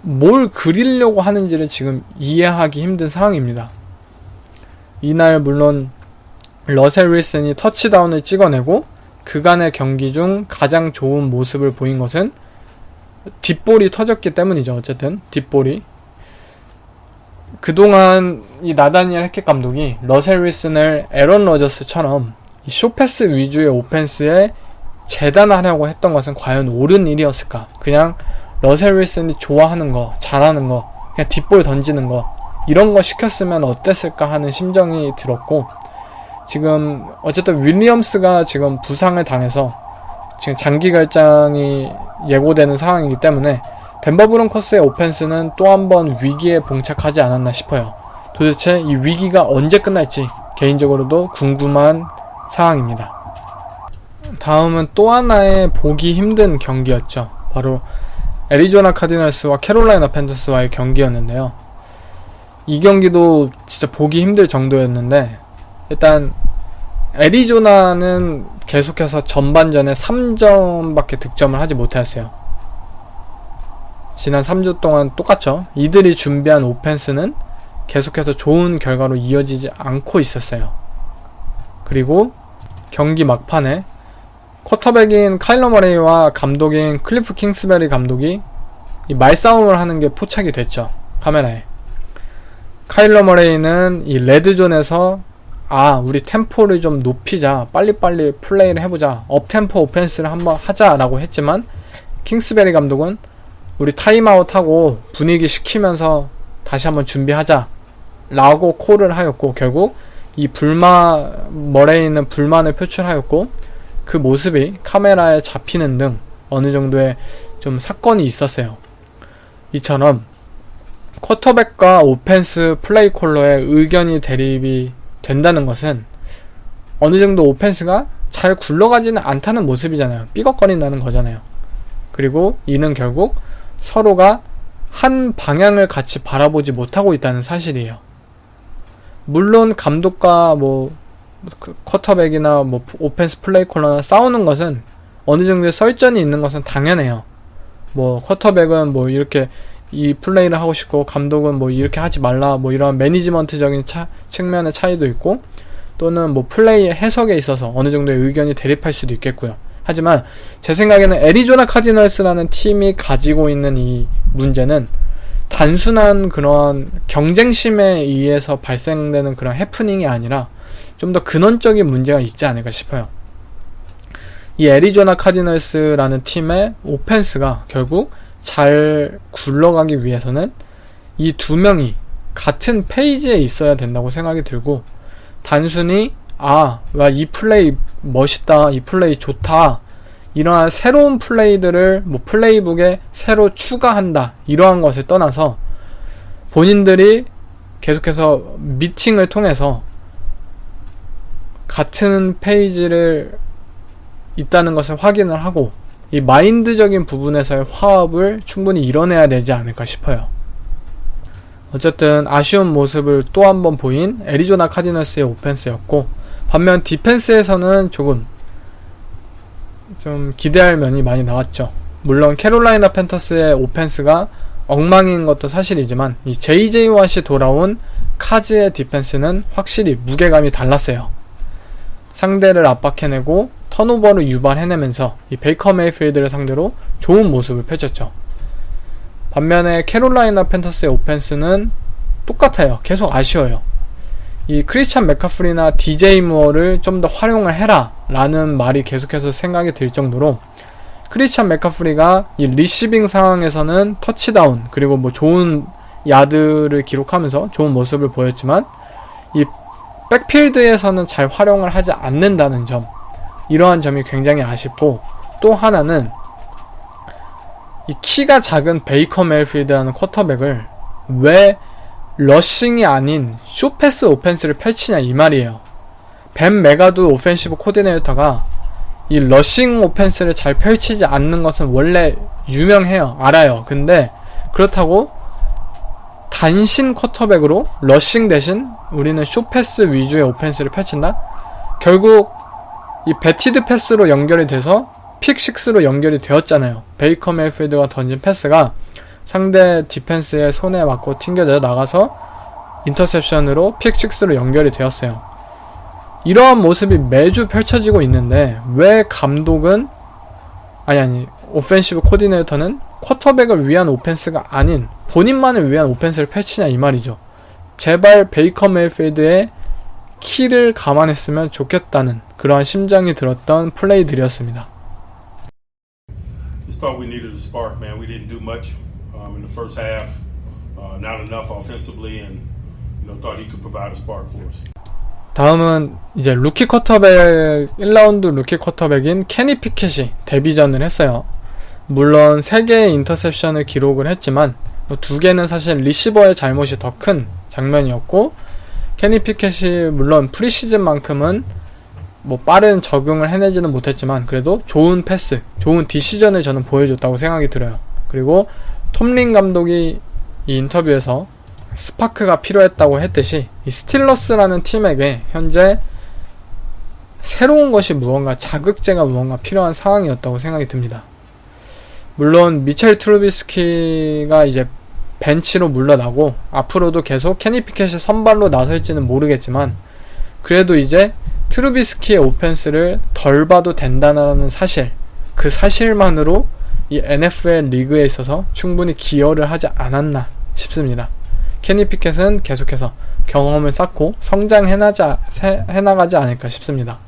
뭘 그리려고 하는지를 지금 이해하기 힘든 상황입니다. 이날 물론 러셀 윌슨이 터치다운을 찍어내고 그간의 경기 중 가장 좋은 모습을 보인 것은 뒷볼이 터졌기 때문이죠. 어쨌든 뒷볼이. 그동안 이 나다니엘 해켓 감독이 러셀 윌슨을 에런 러저스처럼 이 쇼패스 위주의 오펜스에 재단하려고 했던 것은 과연 옳은 일이었을까? 그냥 러셀 윌슨이 좋아하는 거, 잘하는 거, 그냥 뒷볼 던지는 거, 이런 거 시켰으면 어땠을까 하는 심정이 들었고, 지금 어쨌든 윌리엄스가 지금 부상을 당해서 지금 장기 결장이 예고되는 상황이기 때문에 덴버 브론코스의 오펜스는 또 한 번 위기에 봉착하지 않았나 싶어요. 도대체 이 위기가 언제 끝날지 개인적으로도 궁금한 상황입니다. 다음은 또 하나의 보기 힘든 경기였죠. 바로 애리조나 카디널스와 캐롤라이나 팬더스와의 경기였는데요. 이 경기도 진짜 보기 힘들 정도였는데, 일단 애리조나는 계속해서 전반전에 3점밖에 득점을 하지 못했어요. 지난 3주 동안 똑같죠. 이들이 준비한 오펜스는 계속해서 좋은 결과로 이어지지 않고 있었어요. 그리고 경기 막판에 쿼터백인 카일러 머레이와 감독인 클리프 킹스베리 감독이 이 말싸움을 하는 게 포착이 됐죠. 카메라에. 카일러 머레이는 이 레드존에서 우리 템포를 좀 높이자, 빨리빨리 플레이를 해보자, 업템포 오펜스를 한번 하자라고 했지만, 킹스베리 감독은 우리 타임아웃하고 분위기 식히면서 다시 한번 준비하자 라고 콜을 하였고, 결국 이 머레이는 불만을 표출하였고, 그 모습이 카메라에 잡히는 등 어느 정도의 좀 사건이 있었어요. 이처럼 쿼터백과 오펜스 플레이 콜러의 의견이 대립이 된다는 것은 어느 정도 오펜스가 잘 굴러가지는 않다는 모습이잖아요. 삐걱거린다는 거잖아요. 그리고 이는 결국 서로가 한 방향을 같이 바라보지 못하고 있다는 사실이에요. 물론 감독과 뭐 쿼터백이나 뭐 오펜스 플레이 콜러나 싸우는 것은 어느 정도의 설전이 있는 것은 당연해요. 뭐 쿼터백은 뭐 이렇게 이 플레이를 하고 싶고 감독은 뭐 이렇게 하지 말라 뭐 이런 매니지먼트적인 측면의 차이도 있고 또는 뭐 플레이의 해석에 있어서 어느 정도의 의견이 대립할 수도 있겠고요. 하지만 제 생각에는 애리조나 카디널스라는 팀이 가지고 있는 이 문제는 단순한 그런 경쟁심에 의해서 발생되는 그런 해프닝이 아니라 좀 더 근원적인 문제가 있지 않을까 싶어요. 이 애리조나 카디널스라는 팀의 오펜스가 결국 잘 굴러가기 위해서는 이 두 명이 같은 페이지에 있어야 된다고 생각이 들고, 단순히 와 이 플레이 멋있다, 이 플레이 좋다, 이러한 새로운 플레이들을 뭐 플레이북에 새로 추가한다, 이러한 것을 떠나서 본인들이 계속해서 미팅을 통해서 같은 페이지를 있다는 것을 확인을 하고 이 마인드적인 부분에서의 화합을 충분히 이뤄내야 되지 않을까 싶어요. 어쨌든 아쉬운 모습을 또 한 번 보인 애리조나 카디널스의 오펜스였고, 반면 디펜스에서는 조금 좀 기대할 면이 많이 나왔죠. 물론 캐롤라이나 팬터스의 오펜스가 엉망인 것도 사실이지만 이 JJ 왓이 돌아온 카즈의 디펜스는 확실히 무게감이 달랐어요. 상대를 압박해내고 턴오버를 유발해내면서 이 베이커 메이필드를 상대로 좋은 모습을 펼쳤죠. 반면에 캐롤라이나 팬터스의 오펜스는 똑같아요. 계속 아쉬워요. 이 크리스찬 맥카프리나 DJ 무어를 좀 더 활용을 해라 라는 말이 계속해서 생각이 들 정도로, 크리스찬 맥카프리가 이 리시빙 상황에서는 터치다운 그리고 뭐 좋은 야드를 기록하면서 좋은 모습을 보였지만 이 백필드에서는 잘 활용을 하지 않는다는 점, 이러한 점이 굉장히 아쉽고, 또 하나는 이 키가 작은 베이커 메이필드라는 쿼터백을 왜 러싱이 아닌 숏패스 오펜스를 펼치냐 이 말이에요. 벤 메가두 오펜시브 코디네이터가 이 러싱 오펜스를 잘 펼치지 않는 것은 원래 유명해요. 알아요. 근데 그렇다고 단신 쿼터백으로 러싱 대신 우리는 숏패스 위주의 오펜스를 펼친다? 결국 이 배티드 패스로 연결이 돼서 픽6로 연결이 되었잖아요. 베이커 메이필드가 던진 패스가 상대 디펜스의 손에 맞고 튕겨져 나가서 인터셉션으로 픽6로 연결이 되었어요. 이러한 모습이 매주 펼쳐지고 있는데 왜 감독은 오펜시브 코디네이터는 쿼터백을 위한 오펜스가 아닌 본인만을 위한 오펜스를 펼치냐 이 말이죠. 제발 베이커 메이필드의 키를 감안했으면 좋겠다는 그러한 심정이 들었던 플레이들이었습니다. Just thought we needed a spark, man. We didn't do much in the first half, not enough offensively, and thought he could provide a spark for us. 다음은 이제 루키 쿼터백 1라운드 루키 쿼터백인 케니 피켓이 데뷔전을 했어요. 물론 3개의 인터셉션을 기록을 했지만 2개는 사실 리시버의 잘못이 더 큰 장면이었고, 케니 피켓이 물론 프리시즌만큼은 뭐 빠른 적응을 해내지는 못했지만 그래도 좋은 패스, 좋은 디시전을 저는 보여줬다고 생각이 들어요. 그리고 톰린 감독이 이 인터뷰에서 스파크가 필요했다고 했듯이 이 스틸러스라는 팀에게 현재 새로운 것이 무언가, 자극제가 무언가 필요한 상황이었다고 생각이 듭니다. 물론 미첼 트루비스키가 이제 벤치로 물러나고 앞으로도 계속 케니 피켓이 선발로 나설지는 모르겠지만, 그래도 이제 트루비스키의 오펜스를 덜 봐도 된다는 사실, 그 사실만으로 이 NFL 리그에 있어서 충분히 기여를 하지 않았나 싶습니다. 케니 피켓은 계속해서 경험을 쌓고 성장해나가지 않을까 싶습니다.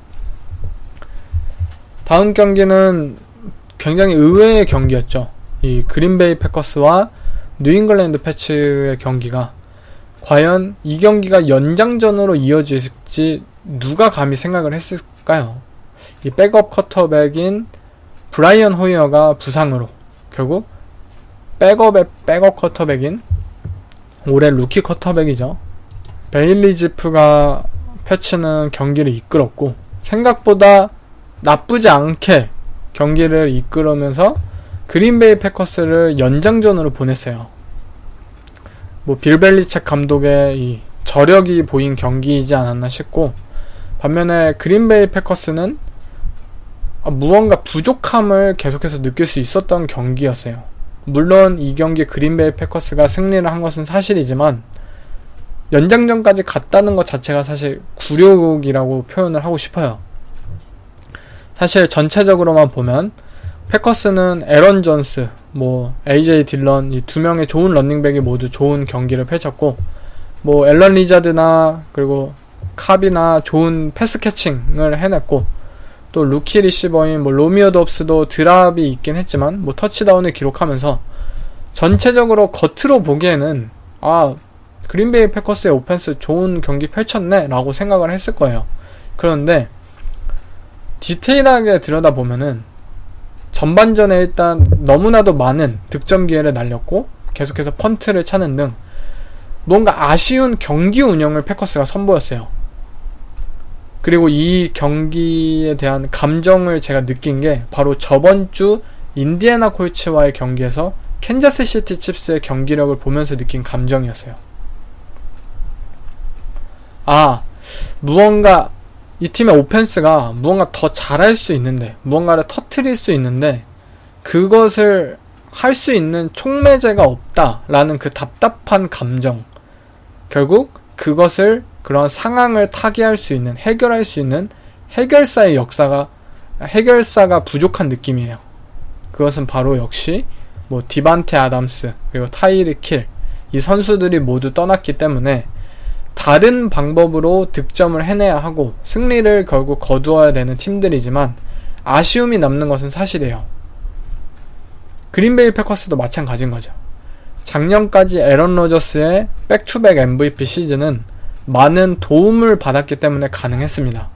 다음 경기는 굉장히 의외의 경기였죠. 이 그린베이 패커스와 뉴잉글랜드 패츠의 경기가 과연 이 경기가 연장전으로 이어질지 누가 감히 생각을 했을까요? 이 백업 쿼터백인 브라이언 호이어가 부상으로 결국 백업의 백업 쿼터백인 올해 루키 쿼터백이죠. 베일리 지프가 패치는 경기를 이끌었고 생각보다 나쁘지 않게 경기를 이끌으면서 그린베이 패커스를 연장전으로 보냈어요. 빌 벨리책 감독의 이 저력이 보인 경기이지 않았나 싶고, 반면에 그린베이 패커스는 무언가 부족함을 계속해서 느낄 수 있었던 경기였어요. 물론 이 경기 그린베이 패커스가 승리를 한 것은 사실이지만 연장전까지 갔다는 것 자체가 사실 굴욕이라고 표현을 하고 싶어요. 사실 전체적으로만 보면 패커스는 에런 존스, AJ 딜런 이 두 명의 좋은 런닝백이 모두 좋은 경기를 펼쳤고 앨런 리자드나 그리고 캅이나 좋은 패스 캐칭을 해냈고 또 루키 리시버인 로미오 dobs도 드랍이 있긴 했지만 터치다운을 기록하면서 전체적으로 겉으로 보기에는 그린베이 패커스의 오펜스 좋은 경기 펼쳤네 라고 생각을 했을 거예요. 그런데 디테일하게 들여다보면은 전반전에 일단 너무나도 많은 득점 기회를 날렸고 계속해서 펀트를 차는 등 뭔가 아쉬운 경기 운영을 패커스가 선보였어요. 그리고 이 경기에 대한 감정을 제가 느낀 게 바로 저번주 인디애나 콜츠와의 경기에서 캔자스 시티 칩스의 경기력을 보면서 느낀 감정이었어요. 무언가 이 팀의 오펜스가 무언가 더 잘할 수 있는데 무언가를 터트릴 수 있는데 그것을 할 수 있는 촉매제가 없다라는 그 답답한 감정, 결국 그것을 그런 상황을 타개할 수 있는, 해결할 수 있는 해결사의 해결사가 부족한 느낌이에요. 그것은 바로 역시 디반테 아담스 그리고 타이릭 힐 이 선수들이 모두 떠났기 때문에 다른 방법으로 득점을 해내야 하고 승리를 결국 거두어야 되는 팀들이지만 아쉬움이 남는 것은 사실이에요. 그린베이 패커스도 마찬가지인 거죠. 작년까지 에런 로저스의 백투백 MVP 시즌은 많은 도움을 받았기 때문에 가능했습니다.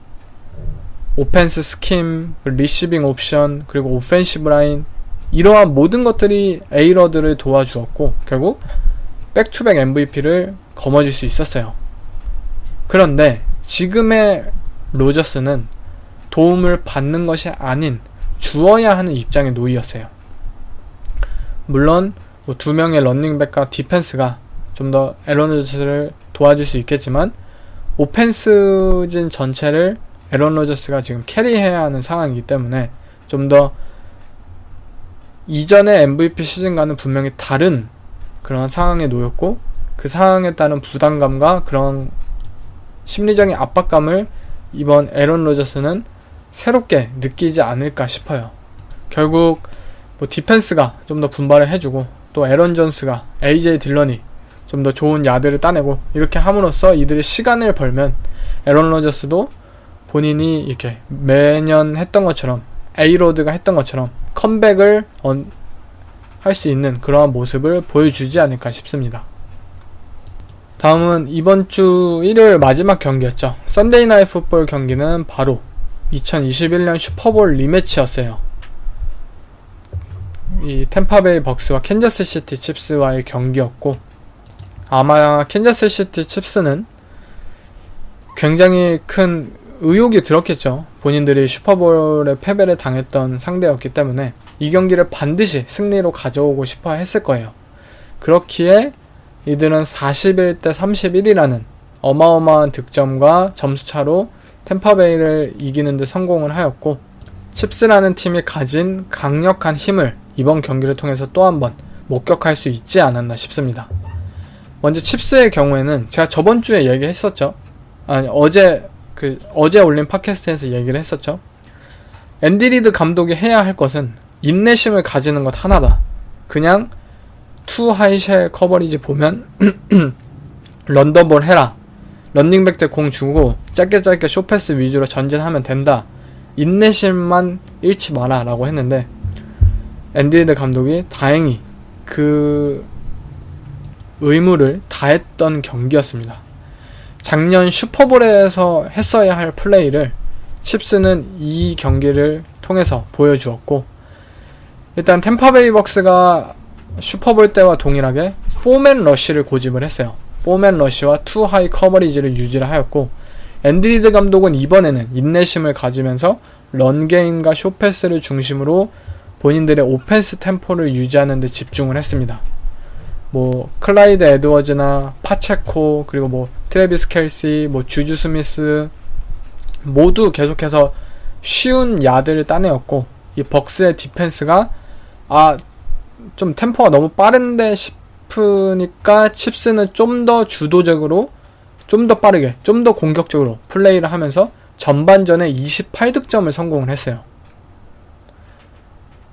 오펜스 스킴, 리시빙 옵션, 그리고 오펜시브 라인 이러한 모든 것들이 에이러드를 도와주었고 결국 백투백 MVP를 거머쥘 수 있었어요. 그런데 지금의 로저스는 도움을 받는 것이 아닌 주어야 하는 입장에 놓였어요. 물론 두 명의 런닝백과 디펜스가 좀 더 에런 로저스를 도와줄 수 있겠지만 오펜스진 전체를 에런 로저스가 지금 캐리해야 하는 상황이기 때문에 좀 더 이전의 MVP 시즌과는 분명히 다른 그런 상황에 놓였고 그 상황에 따른 부담감과 그런 심리적인 압박감을 이번 에런 로저스는 새롭게 느끼지 않을까 싶어요. 결국 디펜스가 좀 더 분발을 해주고 또 에런 존스가 AJ 딜런이 좀 더 좋은 야드를 따내고 이렇게 함으로써 이들이 시간을 벌면 에런 로저스도 본인이 이렇게 매년 했던 것처럼 A로드가 했던 것처럼 컴백을 할 수 있는 그러한 모습을 보여주지 않을까 싶습니다. 다음은 이번 주 일요일 마지막 경기였죠. 썬데이 나잇 풋볼 경기는 바로 2021년 슈퍼볼 리매치였어요. 이 템파베이 벅스와 캔자스 시티 칩스와의 경기였고 아마 캔자스 시티 칩스는 굉장히 큰 의욕이 들었겠죠. 본인들이 슈퍼볼에 패배를 당했던 상대였기 때문에 이 경기를 반드시 승리로 가져오고 싶어 했을 거예요. 그렇기에 이들은 41대 31이라는 어마어마한 득점과 점수차로 템파베이를 이기는 데 성공을 하였고 칩스라는 팀이 가진 강력한 힘을 이번 경기를 통해서 또 한 번 목격할 수 있지 않았나 싶습니다. 먼저 칩스의 경우에는 제가 저번 주에 얘기했었죠. 어제 올린 팟캐스트에서 얘기를 했었죠. 앤디 리드 감독이 해야 할 것은 인내심을 가지는 것 하나다. 그냥 투 하이쉘 커버리지 보면 런더볼 해라. 런닝백들 공 주고 짧게 쇼패스 위주로 전진하면 된다. 인내심만 잃지 마라 라고 했는데 앤디 리드 감독이 다행히 그 의무를 다했던 경기였습니다. 작년 슈퍼볼에서 했어야 할 플레이를 칩스는 이 경기를 통해서 보여주었고 일단 템파베이 벅스가 슈퍼볼 때와 동일하게 4맨 러쉬를 고집을 했어요. 4맨 러쉬와 2 하이 커버리지를 유지를 하였고 앤디 리드 감독은 이번에는 인내심을 가지면서 런게임과 쇼패스를 중심으로 본인들의 오펜스 템포를 유지하는 데 집중을 했습니다. 클라이드 에드워즈나 파체코 그리고 트래비스 켈시, 주주 스미스 모두 계속해서 쉬운 야드를 따내었고, 이 벅스의 디펜스가 좀 템포가 너무 빠른데 싶으니까 칩스는 좀 더 주도적으로, 좀 더 빠르게, 좀 더 공격적으로 플레이를 하면서 전반전에 28득점을 성공을 했어요.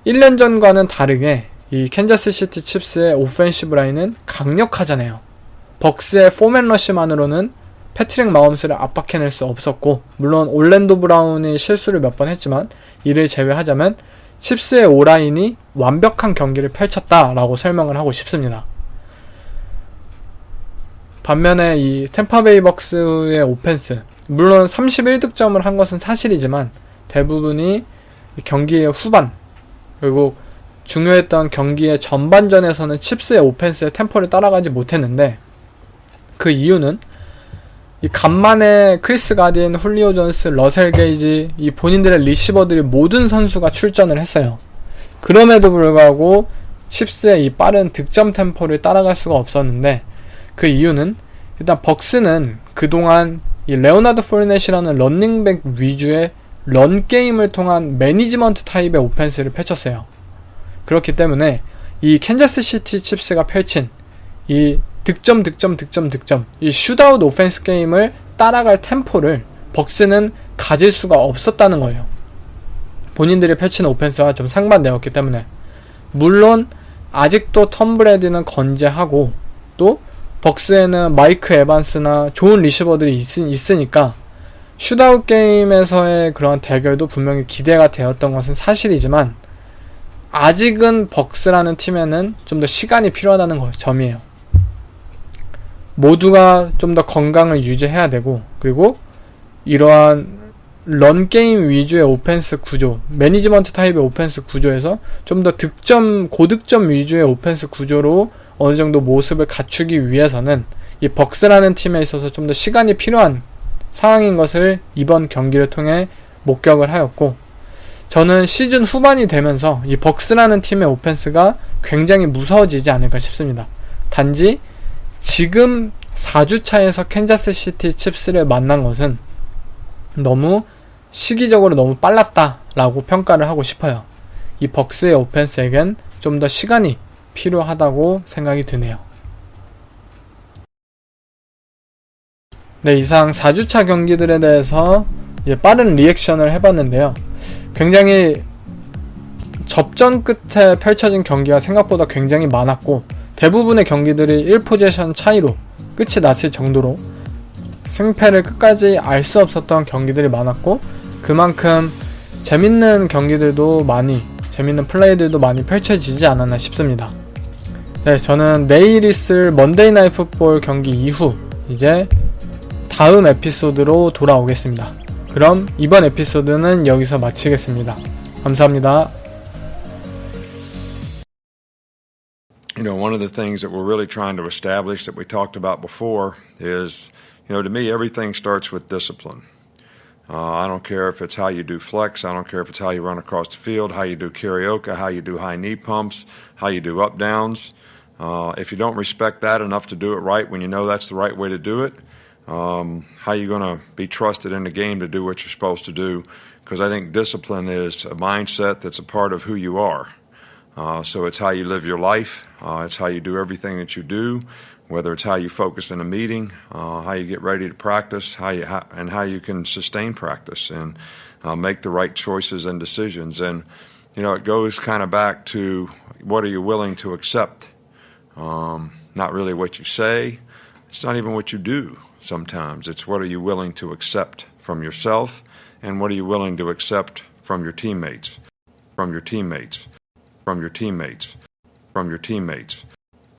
1년 전과는 다르게 이 캔자스 시티 칩스의 오펜시브 라인은 강력하잖아요. 벅스의 포맨 러시만으로는 패트릭 마홈스를 압박해낼 수 없었고, 물론 올랜도 브라운이 실수를 몇 번 했지만 이를 제외하자면 칩스의 오라인이 완벽한 경기를 펼쳤다라고 설명을 하고 싶습니다. 반면에 이 템파베이 벅스의 오펜스, 물론 31득점을 한 것은 사실이지만 대부분이 경기의 후반, 그리고 중요했던 경기의 전반전에서는 칩스의 오펜스의 템포를 따라가지 못했는데, 그 이유는 이 간만에 크리스 가딘, 훌리오 존스, 러셀 게이지, 이 본인들의 리시버들이 모든 선수가 출전을 했어요. 그럼에도 불구하고 칩스의 이 빠른 득점 템포를 따라갈 수가 없었는데, 그 이유는 일단 벅스는 그동안 이 레오나드 포르넷이라는 런닝백 위주의 런 게임을 통한 매니지먼트 타입의 오펜스를 펼쳤어요. 그렇기 때문에 이 캔자스 시티 칩스가 펼친 이 득점, 이 슛아웃 오펜스 게임을 따라갈 템포를 벅스는 가질 수가 없었다는 거예요. 본인들이 펼치는 오펜스와 좀 상반되었기 때문에. 물론 아직도 톰 브래디는 건재하고, 또 벅스에는 마이크 에반스나 좋은 리시버들이 있으니까 슛아웃 게임에서의 그런 대결도 분명히 기대가 되었던 것은 사실이지만, 아직은 벅스라는 팀에는 좀 더 시간이 필요하다는 점이에요. 모두가 좀 더 건강을 유지해야 되고, 그리고 이러한 런게임 위주의 오펜스 구조, 매니지먼트 타입의 오펜스 구조에서 좀 더 고득점 위주의 오펜스 구조로 어느 정도 모습을 갖추기 위해서는 이 벅스라는 팀에 있어서 좀 더 시간이 필요한 상황인 것을 이번 경기를 통해 목격을 하였고, 저는 시즌 후반이 되면서 이 벅스라는 팀의 오펜스가 굉장히 무서워지지 않을까 싶습니다. 단지 지금 4주차에서 캔자스 시티 칩스를 만난 것은 너무 시기적으로 너무 빨랐다라고 평가를 하고 싶어요. 이 벅스의 오펜스에겐 좀 더 시간이 필요하다고 생각이 드네요. 네, 이상 4주차 경기들에 대해서 이제 빠른 리액션을 해봤는데요. 굉장히 접전 끝에 펼쳐진 경기가 생각보다 굉장히 많았고, 대부분의 경기들이 1포지션 차이로 끝이 났을 정도로 승패를 끝까지 알 수 없었던 경기들이 많았고, 그만큼 재밌는 경기들도 재밌는 플레이들도 많이 펼쳐지지 않았나 싶습니다. 네, 저는 내일 있을 먼데이 나잇 풋볼 경기 이후 이제 다음 에피소드로 돌아오겠습니다. 그럼 이번 에피소드는 여기서 마치겠습니다. 감사합니다. You know, one of the things that we're really trying to establish that we talked about before is, you know, to me, everything starts with discipline. I don't care if it's how you do flex. I don't care if it's how you run across the field, how you do karaoke, how you do high knee pumps, how you do up downs. If you don't respect that enough to do it right when you know that's the right way to do it, how you going to be trusted in the game to do what you're supposed to do? Because I think discipline is a mindset that's a part of who you are. So it's how you live your life. It's how you do everything that you do, whether it's how you focus in a meeting, how you get ready to practice, and how you can sustain practice and make the right choices and decisions. And, you know, it goes kind of back to what are you willing to accept? Not really what you say. It's not even what you do sometimes. It's what are you willing to accept from yourself, and what are you willing to accept from your teammates, from your teammates.